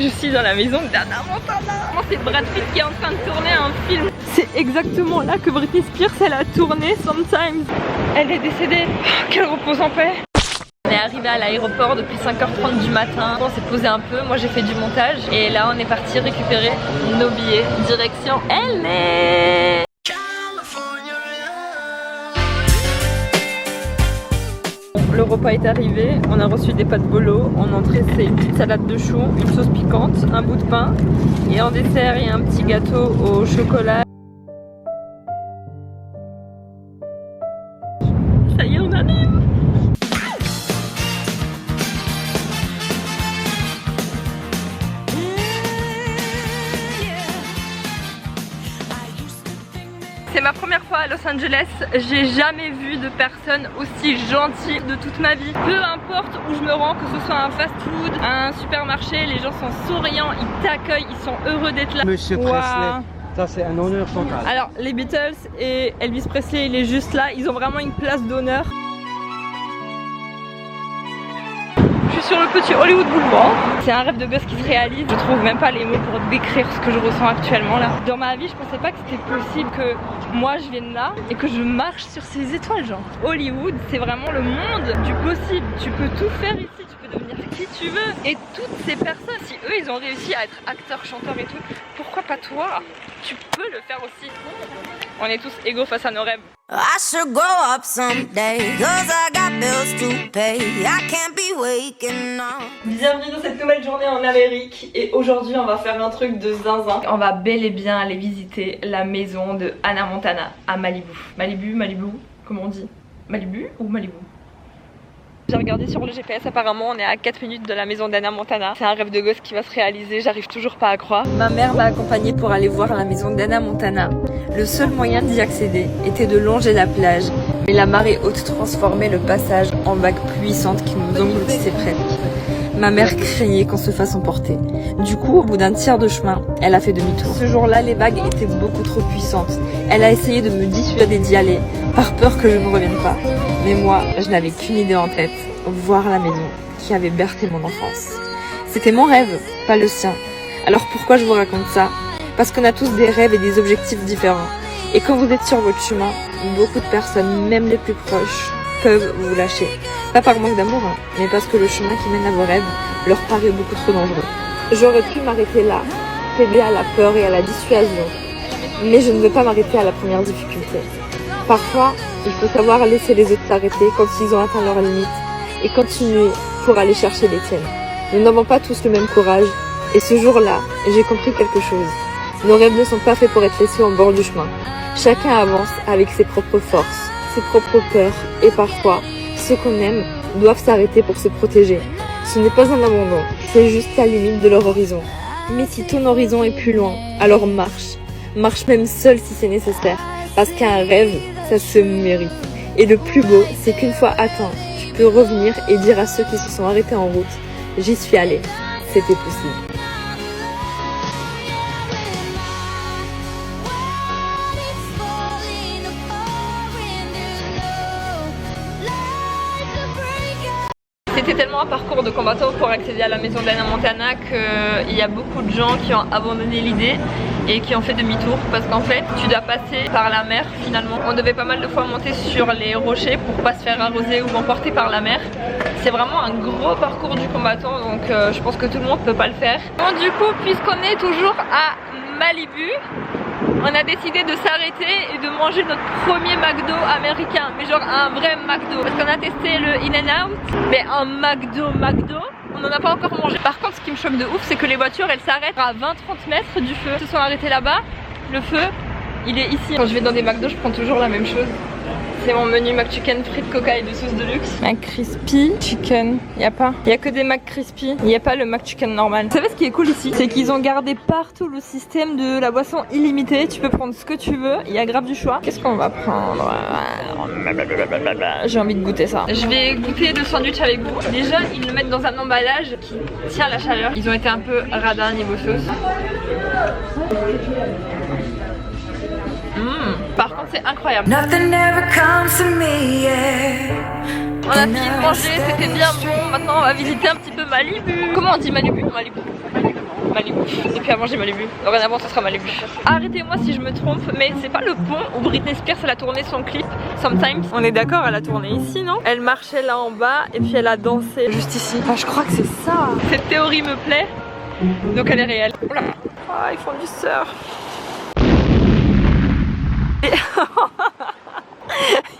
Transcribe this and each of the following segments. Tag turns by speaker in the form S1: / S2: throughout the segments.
S1: Je suis dans la maison d'Hannah Montana. C'est Brad Pitt qui est en train de tourner un film. C'est exactement là que Britney Spears elle a tourné Sometimes. Elle est décédée. Qu'elle repose en paix. On est arrivé à l'aéroport depuis 5h30 du matin. On s'est posé un peu, moi j'ai fait du montage. Et là on est parti récupérer nos billets. Direction LA. Le repas est arrivé, on a reçu des pâtes bolo. En entrée c'est une petite salade de choux, une sauce piquante, un bout de pain. Et en dessert il y a un petit gâteau au chocolat. Ça y est, on arrive. C'est ma première fois à Los Angeles, j'ai jamais vu de personne aussi gentille de toute ma vie. Peu importe où je me rends, que ce soit un fast-food, un supermarché, les gens sont souriants, ils t'accueillent, ils sont heureux d'être là.
S2: Monsieur Presley, ça c'est un honneur total.
S1: Alors les Beatles et Elvis Presley, il est juste là, ils ont vraiment une place d'honneur. Je suis sur le petit Hollywood Boulevard. C'est un rêve de gosse qui se réalise. Je trouve même pas les mots pour décrire ce que je ressens actuellement là. Dans ma vie, je pensais pas que c'était possible que moi je vienne là et que je marche sur ces étoiles genre. Hollywood, c'est vraiment le monde du possible. Tu peux tout faire ici, tu peux devenir qui tu veux. Et toutes ces personnes, si eux ils ont réussi à être acteurs, chanteurs et tout, pourquoi pas toi? Tu peux le faire aussi. On est tous égaux face à nos rêves.
S3: I should grow up someday, cause I got bills to pay. I can't be waking up.
S1: Bienvenue dans cette nouvelle journée en Amérique. Et aujourd'hui on va faire un truc de zinzin. On va bel et bien aller visiter la maison de Hannah Montana à Malibu. Malibu, comment on dit? Malibu ou Malibu? J'ai regardé sur le GPS, apparemment on est à 4 minutes de la maison d'Hannah Montana. C'est un rêve de gosse qui va se réaliser, j'arrive toujours pas à croire. Ma mère m'a accompagnée pour aller voir la maison d'Hannah Montana. Le seul moyen d'y accéder était de longer la plage, mais la marée haute transformait le passage en vagues puissantes qui nous engloutissaient presque. Ma mère craignait qu'on se fasse emporter. Du coup, au bout d'un tiers de chemin, elle a fait demi-tour. Ce jour-là, les vagues étaient beaucoup trop puissantes. Elle a essayé de me dissuader d'y aller, par peur que je ne revienne pas. Mais moi, je n'avais qu'une idée en tête, voir la maison qui avait bercé mon enfance. C'était mon rêve, pas le sien. Alors pourquoi je vous raconte ça? Parce qu'on a tous des rêves et des objectifs différents. Et quand vous êtes sur votre chemin, beaucoup de personnes, même les plus proches, peuvent vous lâcher. Pas par manque d'amour, mais parce que le chemin qui mène à vos rêves leur paraît beaucoup trop dangereux. J'aurais pu m'arrêter là, céder à la peur et à la dissuasion. Mais je ne veux pas m'arrêter à la première difficulté. Parfois, il faut savoir laisser les autres s'arrêter quand ils ont atteint leurs limites et continuer pour aller chercher les tiennes. Nous n'avons pas tous le même courage et ce jour-là, j'ai compris quelque chose. Nos rêves ne sont pas faits pour être laissés en bord du chemin. Chacun avance avec ses propres forces, ses propres peurs et parfois, ceux qu'on aime doivent s'arrêter pour se protéger. Ce n'est pas un abandon, c'est juste la limite de leur horizon. Mais si ton horizon est plus loin, alors marche. Marche même seul si c'est nécessaire. Parce qu'un rêve, ça se mérite. Et le plus beau, c'est qu'une fois atteint, tu peux revenir et dire à ceux qui se sont arrêtés en route, j'y suis allé, c'était possible. C'était tellement un parcours de combattant pour accéder à la maison d'Hannah Montana qu'il y a beaucoup de gens qui ont abandonné l'idée et qui ont fait demi-tour parce qu'en fait tu dois passer par la mer finalement. On devait pas mal de fois monter sur les rochers pour pas se faire arroser ou emporter par la mer. C'est vraiment un gros parcours du combattant donc je pense que tout le monde peut pas le faire. Bon, du coup, puisqu'on est toujours à Malibu, on a décidé de s'arrêter et de manger notre premier McDo américain, mais genre un vrai McDo. Parce qu'on a testé le In-N-Out, mais un McDo, on n'en a pas encore mangé. Par contre, ce qui me choque de ouf, c'est que les voitures, elles s'arrêtent à 20-30 mètres du feu. Ils se sont arrêtés là-bas, le feu, il est ici. Quand je vais dans des McDo, je prends toujours la même chose. C'est mon menu McChicken, frites, coca et de sauce de luxe. McCrispy chicken, y a pas. Y a que des McCrispy, y a pas le McChicken normal. Vous savez ce qui est cool ici? C'est qu'ils ont gardé partout le système de la boisson illimitée. Tu peux prendre ce que tu veux, il y a grave du choix. Qu'est-ce qu'on va prendre? J'ai envie de goûter ça. Je vais goûter le sandwich avec vous. Déjà, ils le mettent dans un emballage qui tient la chaleur. Ils ont été un peu radins niveau sauce. Par contre c'est incroyable. On a fini de manger, c'était bien bon. Maintenant on va visiter un petit peu Malibu. Comment on dit Malibu? Malibu. Malibu. Et puis avant j'ai Malibu. Dorénavant ce sera Malibu. Arrêtez-moi si je me trompe, mais c'est pas le pont où Britney Spears elle a tourné son clip Sometimes. On est d'accord, elle a tourné ici, non? Elle marchait là en bas et puis elle a dansé juste ici. Enfin je crois que c'est ça. Cette théorie me plaît, donc elle est réelle. Oh là. Ah, ils font du surf.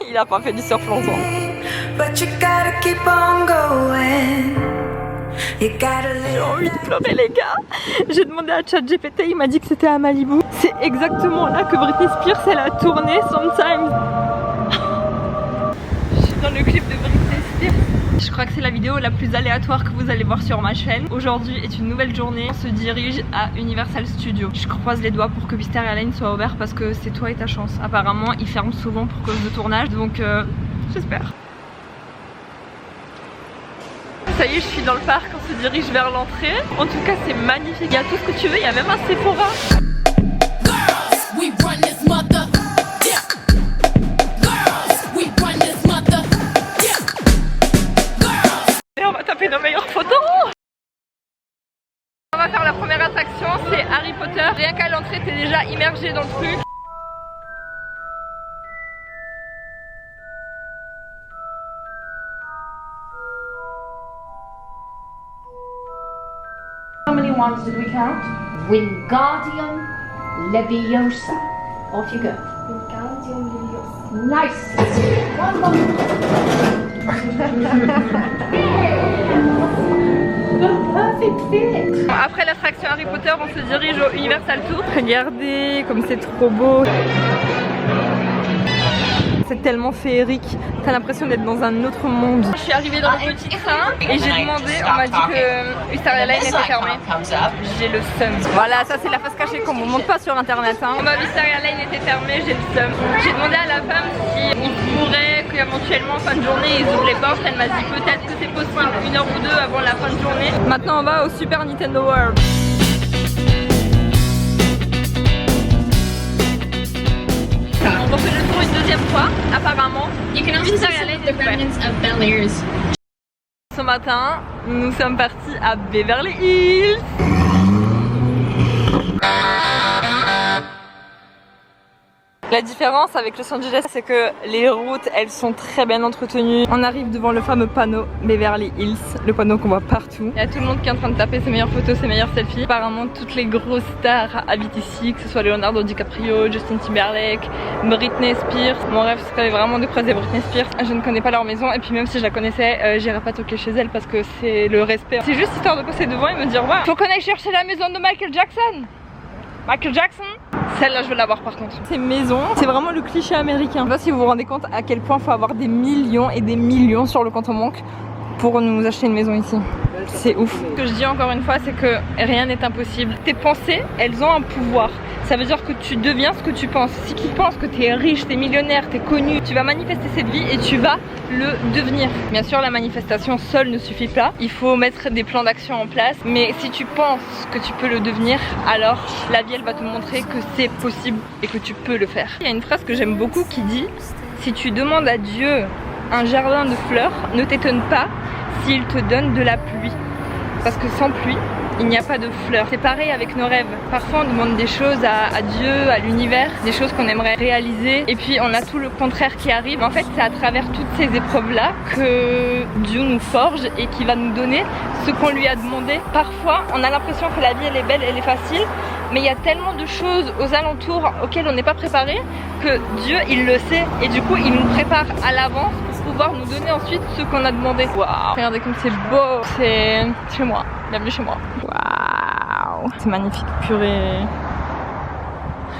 S1: Il a pas fait du surf longtemps. J'ai envie de pleurer les gars. J'ai demandé à ChatGPT, il m'a dit que c'était à Malibu. C'est exactement là que Britney Spears elle a tourné Sometimes. Je suis dans le clip de Britney Spears. Je crois que c'est la vidéo la plus aléatoire que vous allez voir sur ma chaîne. Aujourd'hui est une nouvelle journée. On se dirige à Universal Studios. Je croise les doigts pour que Wisteria Airlines soit ouvert parce que c'est toi et ta chance. Apparemment ils ferment souvent pour cause de tournage, donc j'espère. Ça y est, je suis dans le parc, on se dirige vers l'entrée. En tout cas c'est magnifique, il y a tout ce que tu veux, il y a même un Sephora. Et on va taper nos meilleures photos. On va faire la première attraction, c'est Harry Potter. Rien qu'à l'entrée t'es déjà immergé dans le truc.
S4: How many wands did we count? Wingardium Leviosa. Off you go. Wingardium Leviosa. Nice. One moment. The perfect fit.
S1: Après l'attraction Harry Potter, on se dirige au Universal Tour. Regardez comme c'est trop beau. C'est tellement féerique, t'as l'impression d'être dans un autre monde. Je suis arrivée dans le petit train et j'ai demandé, on m'a dit que Wisteria Airlines était fermée. J'ai le seum. Voilà, ça c'est la face cachée qu'on ne montre pas sur internet. Hein. Wisteria Airlines était fermée, j'ai le seum. J'ai demandé à la femme si on pourrait qu'éventuellement en fin de journée ils ouvrent les portes. Elle m'a dit peut-être que c'est possible 1 heure ou 2 avant la fin de journée. Maintenant on va au Super Nintendo World. On fait le tour une deuxième fois, apparemment. Ce matin, nous sommes partis à Beverly Hills. La différence avec Los Angeles, c'est que les routes, elles sont très bien entretenues. On arrive devant le fameux panneau Beverly Hills, le panneau qu'on voit partout. Il y a tout le monde qui est en train de taper ses meilleures photos, ses meilleures selfies. Apparemment, toutes les grosses stars habitent ici, que ce soit Leonardo DiCaprio, Justin Timberlake, Britney Spears. Mon rêve serait vraiment de croiser Britney Spears. Je ne connais pas leur maison et puis même si je la connaissais, j'irais pas toquer chez elle parce que c'est le respect. C'est juste histoire de passer devant et me dire waouh, faut qu'on aille chercher la maison de Michael Jackson. Michael Jackson, celle-là je veux l'avoir par contre. Ces maisons, c'est vraiment le cliché américain. Je sais pas si vous vous rendez compte à quel point il faut avoir des millions et des millions sur le compte en banque pour nous acheter une maison ici. C'est ouf. Ce que je dis encore une fois, c'est que rien n'est impossible. Tes pensées, elles ont un pouvoir. Ça veut dire que tu deviens ce que tu penses. Si tu penses que tu es riche, tu es millionnaire, tu es connu, tu vas manifester cette vie et tu vas le devenir. Bien sûr, la manifestation seule ne suffit pas. Il faut mettre des plans d'action en place. Mais si tu penses que tu peux le devenir, alors la vie, elle va te montrer que c'est possible et que tu peux le faire. Il y a une phrase que j'aime beaucoup qui dit « Si tu demandes à Dieu un jardin de fleurs, ne t'étonne pas s'il te donne de la pluie. » Parce que sans pluie, il n'y a pas de fleurs. C'est pareil avec nos rêves. Parfois on demande des choses à Dieu, à l'univers, des choses qu'on aimerait réaliser et puis on a tout le contraire qui arrive. En fait c'est à travers toutes ces épreuves là que Dieu nous forge et qui va nous donner ce qu'on lui a demandé. Parfois on a l'impression que la vie elle est belle, elle est facile, mais il y a tellement de choses aux alentours auxquelles on n'est pas préparé que Dieu il le sait et du coup il nous prépare à l'avance pour pouvoir nous donner ensuite ce qu'on a demandé. Waouh, regardez comme c'est beau, c'est chez moi. Bienvenue chez moi. Waouh, c'est magnifique, purée.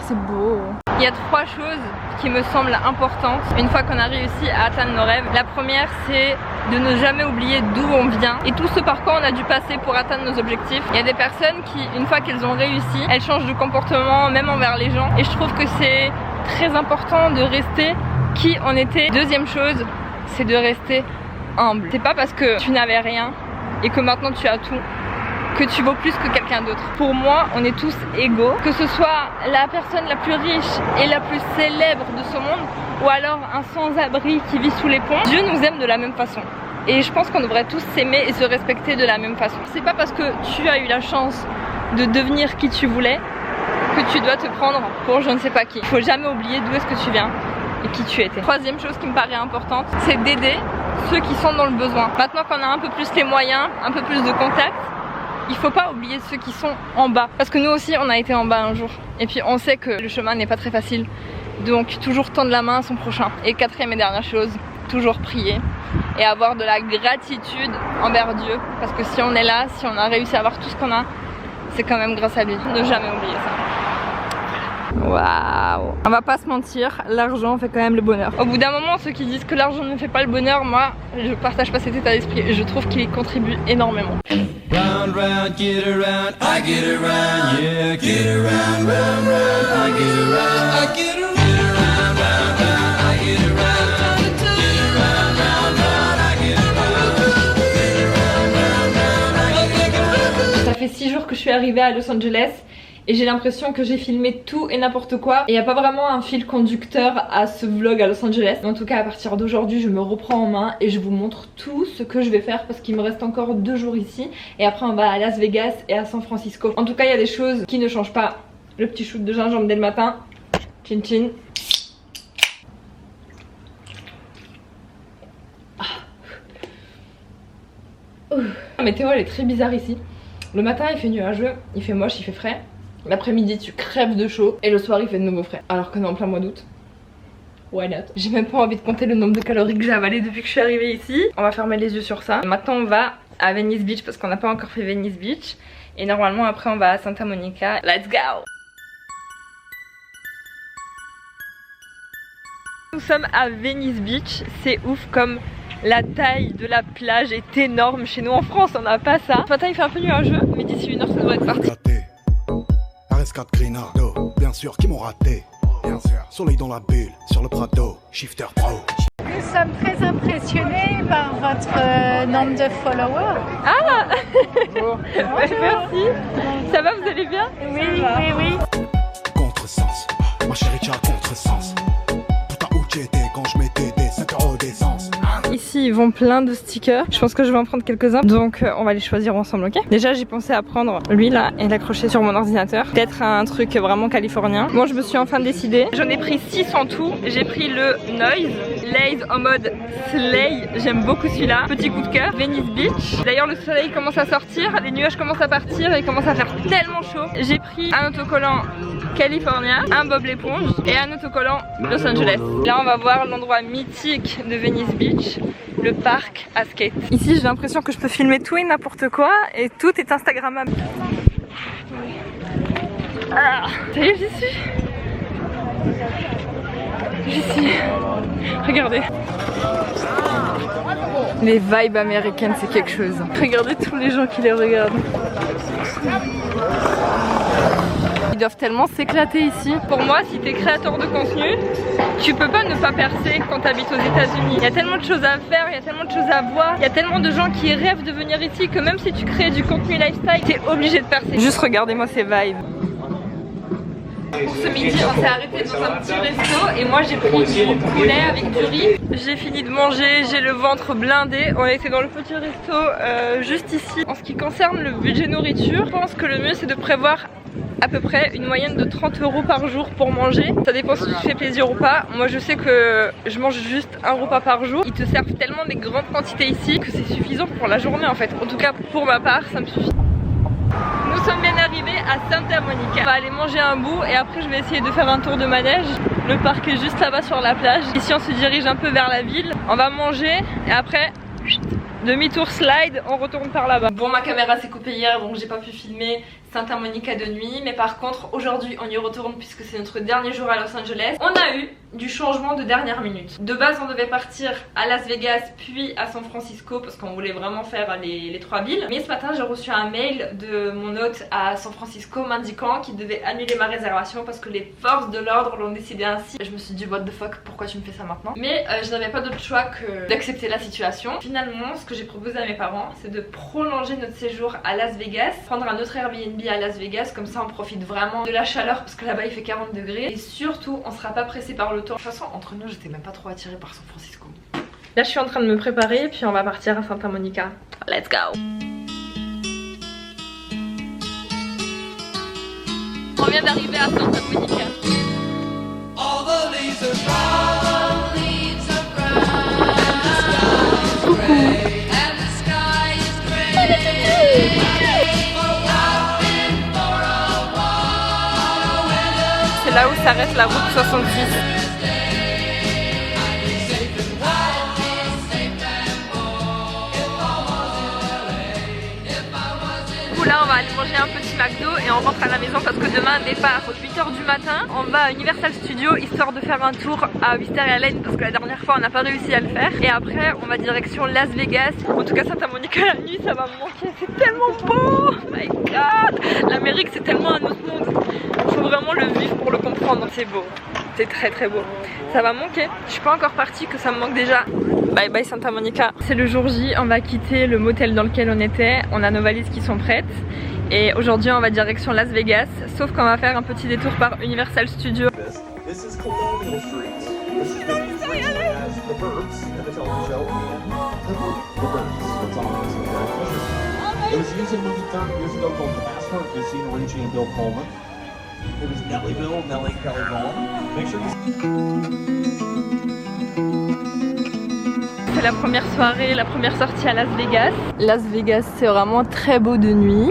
S1: C'est beau. Il y a 3 choses qui me semblent importantes une fois qu'on a réussi à atteindre nos rêves. La première, c'est de ne jamais oublier d'où on vient et tout ce par quoi on a dû passer pour atteindre nos objectifs. Il y a des personnes qui, une fois qu'elles ont réussi, elles changent de comportement même envers les gens et je trouve que c'est très important de rester qui on était. Deuxième chose, c'est de rester humble. C'est pas parce que tu n'avais rien et que maintenant tu as tout que tu vaux plus que quelqu'un d'autre. Pour moi, on est tous égaux, que ce soit la personne la plus riche et la plus célèbre de ce monde ou alors un sans-abri qui vit sous les ponts. Dieu nous aime de la même façon. Et je pense qu'on devrait tous s'aimer et se respecter de la même façon. C'est pas parce que tu as eu la chance de devenir qui tu voulais que tu dois te prendre pour je ne sais pas qui. Il faut jamais oublier d'où est-ce que tu viens et qui tu étais. Troisième chose qui me paraît importante, c'est d'aider ceux qui sont dans le besoin. Maintenant qu'on a un peu plus les moyens, un peu plus de contacts, il faut pas oublier ceux qui sont en bas. Parce que nous aussi on a été en bas un jour. Et puis on sait que le chemin n'est pas très facile. Donc toujours tendre la main à son prochain. Et quatrième et dernière chose, toujours prier. Et avoir de la gratitude envers Dieu. Parce que si on est là, si on a réussi à avoir tout ce qu'on a, c'est quand même grâce à lui. Ne jamais oublier ça. Waouh! On va pas se mentir, l'argent fait quand même le bonheur. Au bout d'un moment, ceux qui disent que l'argent ne fait pas le bonheur, moi, je partage pas cet état d'esprit et je trouve qu'il y contribue énormément.
S5: Round, round, get around, I get around, yeah, get around, round, round, I get around, I get around, round, round, I get around, get around, round, round, I get around,
S1: Ça fait 6 jours que je suis arrivée à Los Angeles. Et j'ai l'impression que j'ai filmé tout et n'importe quoi. Et il n'y a pas vraiment un fil conducteur à ce vlog à Los Angeles. Mais en tout cas à partir d'aujourd'hui je me reprends en main et je vous montre tout ce que je vais faire. Parce qu'il me reste encore 2 jours ici. Et après on va à Las Vegas et à San Francisco. En tout cas il y a des choses qui ne changent pas. Le petit shoot de gingembre dès le matin. Chin chin. La météo elle est très bizarre ici. Le matin il fait nuageux, il fait moche, il fait frais. L'après-midi tu crèves de chaud et le soir il fait de nouveau frais. Alors que non, en plein mois d'août, why not? J'ai même pas envie de compter le nombre de calories que j'ai avalé depuis que je suis arrivée ici. On va fermer les yeux sur ça. Maintenant on va à Venice Beach parce qu'on n'a pas encore fait Venice Beach. Et normalement après on va à Santa Monica. Let's go! Nous sommes à Venice Beach, c'est ouf comme la taille de la plage est énorme. Chez nous en France on n'a pas ça. Ce matin il fait un peu nuageux mais d'ici 1 heure ça devrait être parti.
S6: RS4 Grinardo, bien sûr qui m'ont raté. Bien sûr. Soleil dans la bulle, sur le Prado, Shifter Pro.
S7: Nous sommes très impressionnés par votre nombre de followers.
S1: Ah bonjour. Merci. Ça va, vous allez bien?
S7: Oui, oui, oui.
S6: Contresens, ma chérie tu as contresens. Putain où tu étais quand je mettais des 5 € d'essence.
S1: Ici ils vendent plein de stickers. Je pense que je vais en prendre quelques-uns. Donc on va les choisir ensemble, ok? Déjà j'ai pensé à prendre lui là et l'accrocher sur mon ordinateur. Peut-être un truc vraiment californien. Moi je me suis enfin décidée. J'en ai pris 6 en tout. J'ai pris le Noise, Laze en mode Slay. J'aime beaucoup celui-là. Petit coup de cœur. Venice Beach. D'ailleurs le soleil commence à sortir. Les nuages commencent à partir et il commence à faire tellement chaud. J'ai pris un autocollant California, un Bob l'éponge et un autocollant Los Angeles. Là on va voir l'endroit mythique de Venice Beach, le parc à skate. Ici j'ai l'impression que je peux filmer tout et n'importe quoi et tout est instagrammable. Ah, ça y est, j'y suis. J'y suis. Regardez. Les vibes américaines c'est quelque chose. Regardez tous les gens qui les regardent. Ils doivent tellement s'éclater ici. Pour moi, si t'es créateur de contenu, tu peux pas ne pas percer quand t'habites aux États-Unis. Il y a tellement de choses à faire, il y a tellement de choses à voir, il y a tellement de gens qui rêvent de venir ici que même si tu crées du contenu lifestyle, t'es obligé de percer. Juste regardez-moi ces vibes. Pour ce midi, on s'est arrêté dans un petit resto et moi j'ai pris du poulet avec du riz. J'ai fini de manger, j'ai le ventre blindé. On était dans le petit resto juste ici. En ce qui concerne le budget nourriture, je pense que le mieux c'est de prévoir à peu près une moyenne de 30 € par jour pour manger. Ça dépend si tu te fais plaisir ou pas. Moi je sais que je mange juste un repas par jour. Ils te servent tellement des grandes quantités ici que c'est suffisant pour la journée en fait. En tout cas pour ma part ça me suffit. Nous sommes bien arrivés à Santa Monica. On va aller manger un bout et après je vais essayer de faire un tour de manège. Le parc est juste là-bas sur la plage. Ici on se dirige un peu vers la ville. On va manger et après demi-tour slide, on retourne par là-bas. Bon, ma caméra s'est coupée hier donc j'ai pas pu filmer Santa Monica de nuit, mais par contre aujourd'hui on y retourne puisque c'est notre dernier jour à Los Angeles. On a eu du changement de dernière minute. De base on devait partir à Las Vegas puis à San Francisco parce qu'on voulait vraiment faire les 3 villes. Mais ce matin j'ai reçu un mail de mon hôte à San Francisco m'indiquant qu'il devait annuler ma réservation parce que les forces de l'ordre l'ont décidé ainsi. Et je me suis dit what the fuck, pourquoi tu me fais ça maintenant? Mais je n'avais pas d'autre choix que d'accepter la situation. Finalement ce que j'ai proposé à mes parents c'est de prolonger notre séjour à Las Vegas, prendre un autre Airbnb à Las Vegas, comme ça on profite vraiment de la chaleur parce que là-bas il fait 40 degrés et surtout on sera pas pressé par le temps. De toute façon entre nous j'étais même pas trop attirée par San Francisco. Là je suis en train de me préparer puis on va partir à Santa Monica. Let's go. vient d'arriver à Santa Monica.
S5: All the leaves are brown. The sky is gray. And the sky is gray.
S1: C'est là où s'arrête la route 66. Là on va aller manger un petit McDo et on rentre à la maison parce que demain départ 8h du matin. On va à Universal Studios histoire de faire un tour à Wisteria Lane parce que la dernière fois on n'a pas réussi à le faire. Et après on va direction Las Vegas. En tout cas Santa Monica la nuit ça va me manquer, c'est tellement beau. Oh my god, l'Amérique c'est tellement un autre monde. Il faut vraiment le vivre pour le comprendre. C'est beau, c'est très très beau. Ça va me manquer, je suis pas encore partie que ça me manque déjà. Bye bye Santa Monica. C'est le jour J, on va quitter le motel dans lequel on était. On a nos valises qui sont prêtes. Et aujourd'hui on va direction Las Vegas. Sauf qu'on va faire un petit détour par Universal Studios.
S8: This is Colonial Street. This is the as the Burbs in the television show and the Burbs. What's on this? It was used in a movie 30 years ago called The Master of Christine Ricci and Bill Pullman. It was Nellie Bill, Nellie Kelly Vaughn. Make sure you...
S1: C'est la première soirée, la première sortie à Las Vegas. Las Vegas c'est vraiment très beau de nuit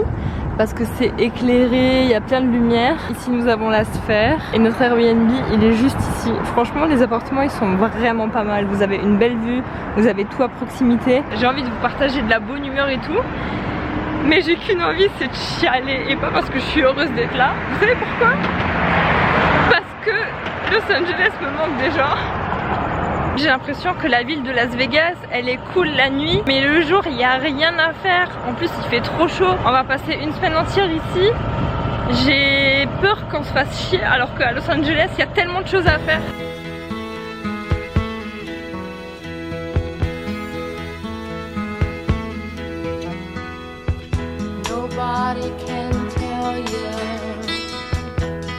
S1: parce que c'est éclairé, il y a plein de lumière. Ici nous avons la Sphère et notre Airbnb il est juste ici. Franchement les appartements ils sont vraiment pas mal. Vous avez une belle vue, vous avez tout à proximité. J'ai envie de vous partager de la bonne humeur et tout. Mais j'ai qu'une envie, c'est de chialer et pas parce que je suis heureuse d'être là. Vous savez pourquoi? Parce que Los Angeles me manque déjà. J'ai l'impression que la ville de Las Vegas, elle est cool la nuit, mais le jour, il n'y a rien à faire. En plus, il fait trop chaud. On va passer une semaine entière ici. J'ai peur qu'on se fasse chier, alors qu'à Los Angeles, il y a tellement de choses à faire.
S3: Nobody can tell you.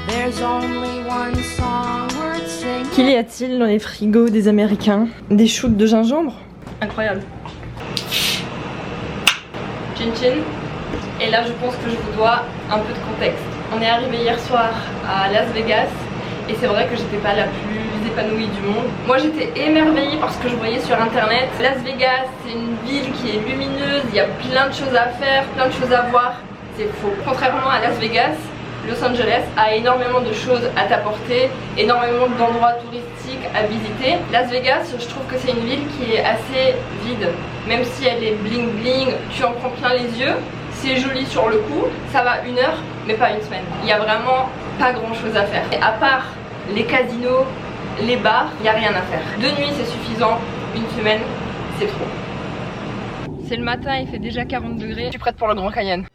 S3: There's only one song worth singing.
S1: Qu'il y a-t-il dans les frigos des Américains? Des shoots de gingembre? Incroyable. Chin chin. Et là je pense que je vous dois un peu de contexte. On est arrivé hier soir à Las Vegas et c'est vrai que j'étais pas la plus épanouie du monde. Moi j'étais émerveillée par ce que je voyais sur internet. Las Vegas c'est une ville qui est lumineuse, il y a plein de choses à faire, plein de choses à voir. C'est faux. Contrairement à Las Vegas, Los Angeles a énormément de choses à t'apporter, énormément d'endroits touristiques à visiter. Las Vegas, je trouve que c'est une ville qui est assez vide. Même si elle est bling bling, tu en prends plein les yeux. C'est joli sur le coup, ça va 1 heure, mais pas une semaine. Il n'y a vraiment pas grand chose à faire. Et à part les casinos, les bars, il n'y a rien à faire. 2 nuits c'est suffisant, 1 semaine c'est trop. C'est le matin, il fait déjà 40 degrés. Je suis prête pour le Grand Canyon.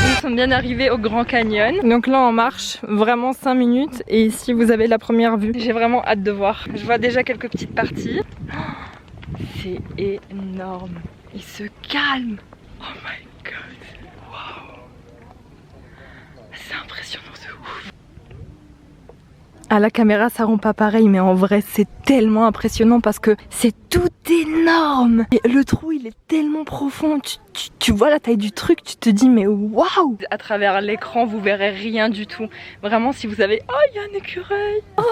S1: Nous sommes bien arrivés au Grand Canyon. Donc là on marche vraiment 5 minutes et ici vous avez la première vue. J'ai vraiment hâte de voir. Je vois déjà quelques petites parties. Oh, c'est énorme. Il se calme. Oh my god. Wow. C'est impressionnant de ouf. À la caméra ça rend pas pareil mais en vrai c'est tellement impressionnant parce que c'est tout énorme. Et le trou il est tellement profond, tu vois la taille du truc, tu te dis mais waouh. À travers l'écran vous verrez rien du tout. Vraiment si vous avez... Oh il y a un écureuil. Oh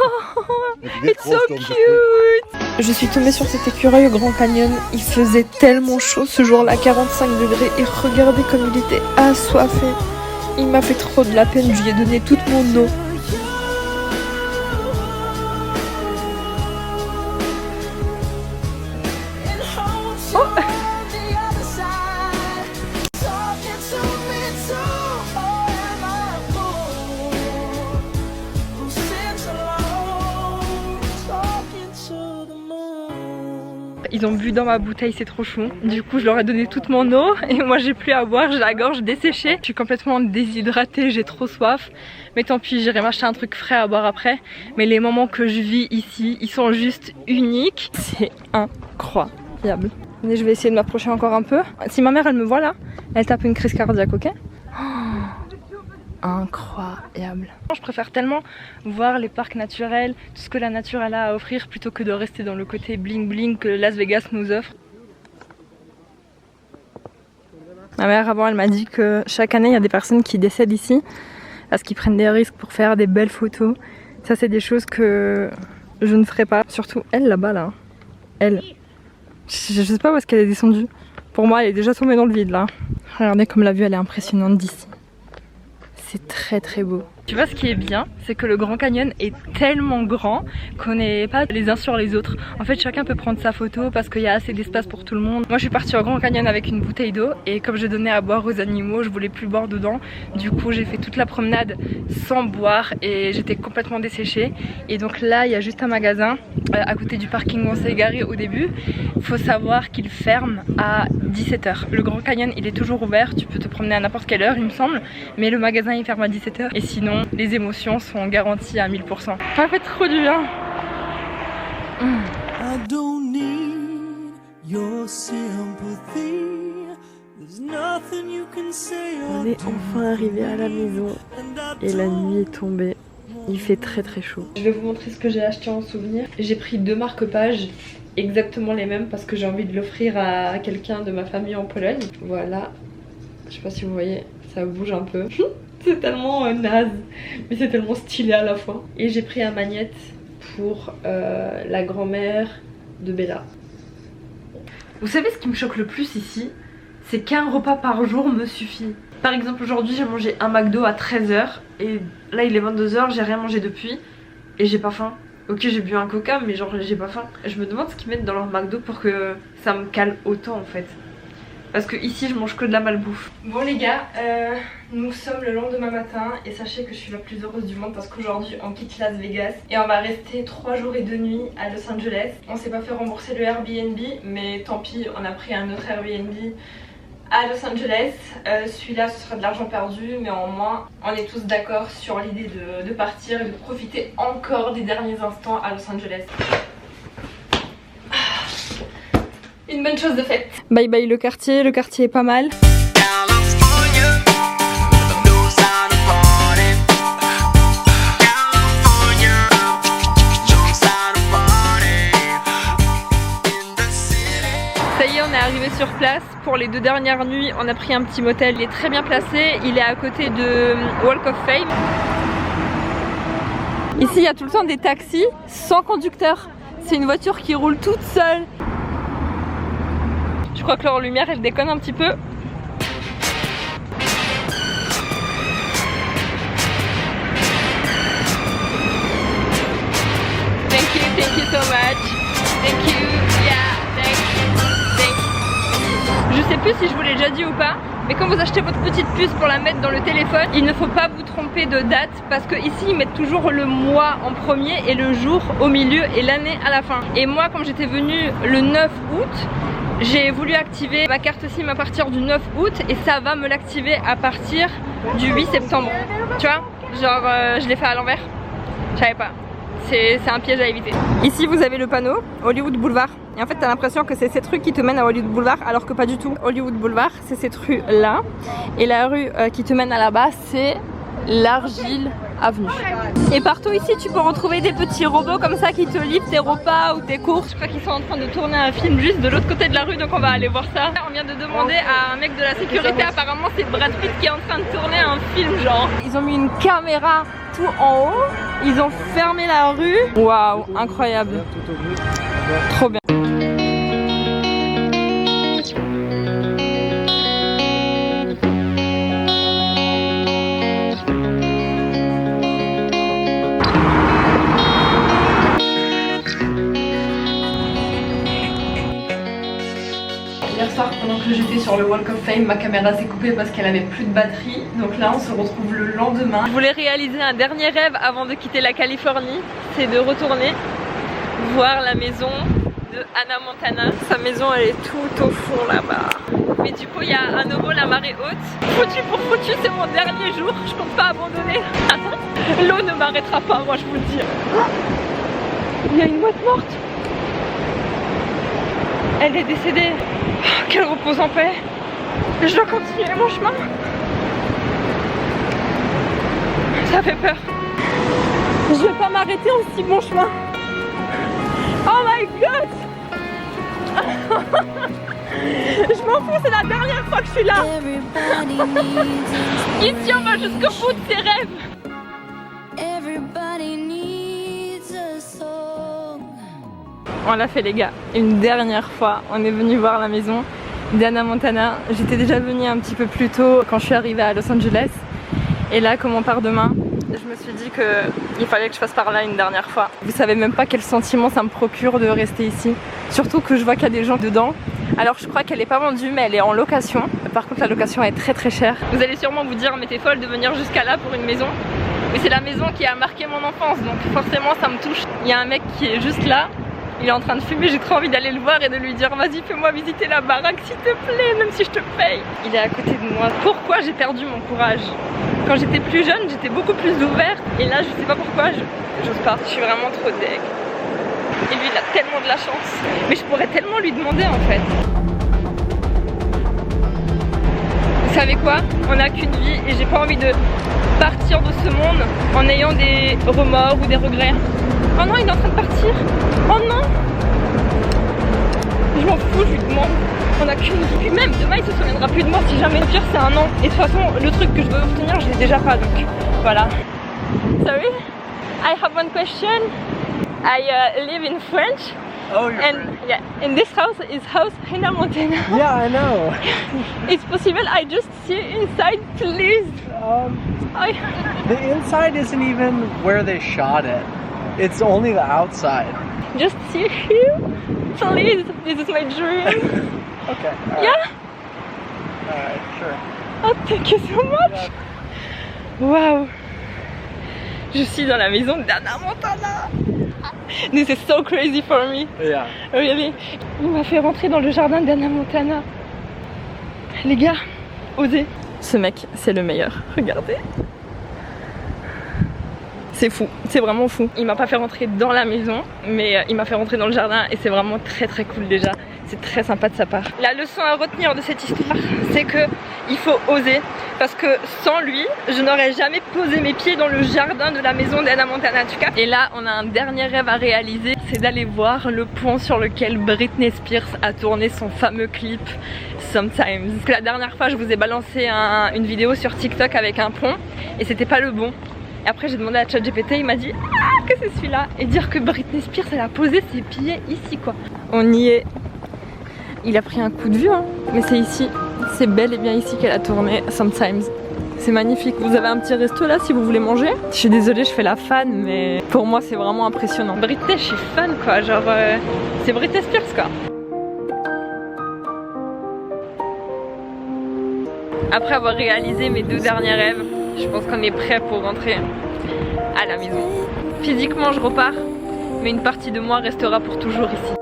S1: it's so cute. Je suis tombée sur cet écureuil au Grand Canyon. Il faisait tellement chaud ce jour-là, 45 degrés. Et regardez comme il était assoiffé. Il m'a fait trop de la peine, je lui ai donné toute mon eau. Ils ont bu dans ma bouteille, c'est trop chou. Du coup je leur ai donné toute mon eau et moi j'ai plus à boire, j'ai la gorge desséchée. Je suis complètement déshydratée, j'ai trop soif. Mais tant pis, j'irai m'acheter un truc frais à boire après. Mais les moments que je vis ici, ils sont juste uniques. C'est incroyable. Et je vais essayer de m'approcher encore un peu. Si ma mère elle me voit là, elle tape une crise cardiaque, ok? incroyable. Je préfère tellement voir les parcs naturels, tout ce que la nature elle a à offrir, plutôt que de rester dans le côté bling bling que Las Vegas nous offre. Ma mère avant elle m'a dit que chaque année il y a des personnes qui décèdent ici parce qu'ils prennent des risques pour faire des belles photos. Ça c'est des choses que je ne ferai pas. Surtout elle là-bas là. Elle. Je sais pas où est-ce qu'elle est descendue. Pour moi elle est déjà tombée dans le vide là. Regardez comme la vue elle est impressionnante d'ici. C'est très très beau. Tu vois ce qui est bien, c'est que le Grand Canyon est tellement grand qu'on n'est pas les uns sur les autres. En fait chacun peut prendre sa photo parce qu'il y a assez d'espace pour tout le monde. Moi je suis partie au Grand Canyon avec une bouteille d'eau et comme je donnais à boire aux animaux, je voulais plus boire dedans. Du coup j'ai fait toute la promenade sans boire et j'étais complètement desséchée. Et donc là il y a juste un magasin à côté du parking où on s'est garé au début. Il faut savoir qu'il ferme à 17 h. Le Grand Canyon il est toujours ouvert, tu peux te promener à n'importe quelle heure il me semble. Mais le magasin il ferme à 17 h et sinon les émotions sont garanties à 1000%. Ça fait trop du bien.
S5: I don't need your sympathy. There's nothing you can say.
S1: On est enfin arrivé à la maison et la nuit est tombée. Il fait très très chaud. Je vais vous montrer ce que j'ai acheté en souvenir. J'ai pris 2 marque-pages, exactement les mêmes parce que j'ai envie de l'offrir à quelqu'un de ma famille en Pologne. Voilà. Je sais pas si vous voyez, ça bouge un peu. C'est tellement naze, mais c'est tellement stylé à la fois. Et j'ai pris un magnète pour la grand-mère de Bella. Vous savez ce qui me choque le plus ici? C'est qu'un repas par jour me suffit. Par exemple aujourd'hui j'ai mangé un McDo à 13 h et là il est 22 h, j'ai rien mangé depuis et j'ai pas faim. Ok j'ai bu un coca mais genre j'ai pas faim. Je me demande ce qu'ils mettent dans leur McDo pour que ça me cale autant en fait. Parce que ici je mange que de la malbouffe. Bon les gars, nous sommes le lendemain matin et sachez que je suis la plus heureuse du monde parce qu'aujourd'hui on quitte Las Vegas et on va rester 3 jours et 2 nuits à Los Angeles. On s'est pas fait rembourser le Airbnb mais tant pis, on a pris un autre Airbnb à Los Angeles. Celui-là ce sera de l'argent perdu mais au moins on est tous d'accord sur l'idée de partir et de profiter encore des derniers instants à Los Angeles. Une bonne chose de faite. Bye bye le quartier est pas mal. Ça y est, on est arrivé sur place. Pour les 2 dernières nuits, on a pris un petit motel. Il est très bien placé, il est à côté de Walk of Fame. Ici, il y a tout le temps des taxis sans conducteur. C'est une voiture qui roule toute seule. Je crois que leur lumière elle déconne un petit peu. Thank you so much. Thank you, yeah, thank you. Je sais plus si je vous l'ai déjà dit ou pas, mais quand vous achetez votre petite puce pour la mettre dans le téléphone, il ne faut pas vous tromper de date parce que ici ils mettent toujours le mois en premier et le jour au milieu et l'année à la fin. Et moi comme j'étais venue le 9 août, j'ai voulu activer ma carte SIM à partir du 9 août et ça va me l'activer à partir du 8 septembre. Tu vois, genre je l'ai fait à l'envers. Je savais pas. C'est un piège à éviter. Ici vous avez le panneau Hollywood Boulevard. Et en fait t'as l'impression que c'est cette rue qui te mène à Hollywood Boulevard alors que pas du tout. Hollywood Boulevard c'est cette rue là. Et la rue qui te mène à là-bas c'est l'Argile Avenue. Et partout ici tu peux retrouver des petits robots comme ça qui te livrent tes repas ou tes courses. Je crois qu'ils sont en train de tourner un film juste de l'autre côté de la rue donc on va aller voir ça. On vient de demander à un mec de la sécurité, apparemment c'est Brad Pitt qui est en train de tourner un film genre. Ils ont mis une caméra tout en haut, ils ont fermé la rue. Waouh, incroyable. Trop bien. Hier soir pendant que j'étais sur le Walk of Fame, ma caméra s'est coupée parce qu'elle avait plus de batterie. Donc là on se retrouve le lendemain. Je voulais réaliser un dernier rêve avant de quitter la Californie, c'est de retourner voir la maison de Hannah Montana. Sa maison elle est tout au fond là-bas. Mais du coup il y a à nouveau la marée haute. Foutu pour foutu, c'est mon dernier jour, je compte pas abandonner. L'eau ne m'arrêtera pas, moi je vous le dis. Il y a une mouette morte. Elle est décédée. Oh, qu'elle repose en paix. Je dois continuer mon chemin. Ça fait peur. Je vais pas m'arrêter en si bon chemin. Oh my god. Je m'en fous, c'est la dernière fois que je suis là. Ici on va jusqu'au bout de ses rêves. On l'a fait les gars, une dernière fois, on est venu voir la maison d'Hannah Montana. J'étais déjà venue un petit peu plus tôt quand je suis arrivée à Los Angeles. Et là, comme on part demain, je me suis dit qu'il fallait que je passe par là une dernière fois. Vous savez même pas quel sentiment ça me procure de rester ici. Surtout que je vois qu'il y a des gens dedans. Alors je crois qu'elle n'est pas vendue mais elle est en location. Par contre la location est très très chère. Vous allez sûrement vous dire mais t'es folle de venir jusqu'à là pour une maison. Mais c'est la maison qui a marqué mon enfance donc forcément ça me touche. Il y a un mec qui est juste là. Il est en train de fumer, j'ai trop envie d'aller le voir et de lui dire vas-y fais-moi visiter la baraque s'il te plaît, même si je te paye. Il est à côté de moi. Pourquoi j'ai perdu mon courage? Quand j'étais plus jeune, j'étais beaucoup plus ouverte et là je sais pas pourquoi, j'ose pas. Je suis vraiment trop deg. Et lui il a tellement de la chance. Mais je pourrais tellement lui demander en fait. Vous savez quoi? On n'a qu'une vie et j'ai pas envie de partir de ce monde en ayant des remords ou des regrets. Oh non, il est en train de partir. Oh non. Je m'en fous, je lui demande. On a qu'une vie. Puis même, demain il se souviendra plus de moi si jamais. Le pire c'est un an. Et de toute façon, le truc que je veux obtenir, je l'ai déjà pas. Donc voilà. Sorry, I have one question. I live in French.
S2: Oh, you're
S1: And
S2: French.
S1: yeah, in this house is house Hannah Montana.
S2: Yeah, I know.
S1: It's possible I just see inside, please.
S2: The inside isn't even where they shot it. It's only the outside.
S1: Just see here, please. This is my dream.
S2: Okay.
S1: Yeah.
S2: Alright, sure.
S1: Oh, thank you so much. Wow. Je suis dans la maison d'Hannah Montana. This is so crazy for me.
S2: Yeah.
S1: Really. Il m'a fait rentrer dans le jardin d'Hannah Montana. Les gars, osez. Ce mec, c'est le meilleur. Regardez. C'est fou, c'est vraiment fou. Il m'a pas fait rentrer dans la maison, mais il m'a fait rentrer dans le jardin et c'est vraiment très très cool déjà. C'est très sympa de sa part. La leçon à retenir de cette histoire, c'est que il faut oser. Parce que sans lui, je n'aurais jamais posé mes pieds dans le jardin de la maison d'Hannah Montana. Et là, on a un dernier rêve à réaliser, c'est d'aller voir le pont sur lequel Britney Spears a tourné son fameux clip Sometimes. Parce que la dernière fois, je vous ai balancé une vidéo sur TikTok avec un pont et c'était pas le bon. Et après j'ai demandé à ChatGPT, il m'a dit ah que c'est celui-là. Et dire que Britney Spears elle a posé ses pieds ici quoi. On y est. Il a pris un coup de vue hein. Mais c'est ici, c'est bel et bien ici qu'elle a tourné Sometimes. C'est magnifique, vous avez un petit resto là si vous voulez manger. Je suis désolée, je fais la fan mais pour moi c'est vraiment impressionnant. Britney, je suis fan quoi, genre c'est Britney Spears quoi. Après avoir réalisé mes 2 derniers rêves, je pense qu'on est prêt pour rentrer à la maison. Physiquement je repars, mais une partie de moi restera pour toujours ici.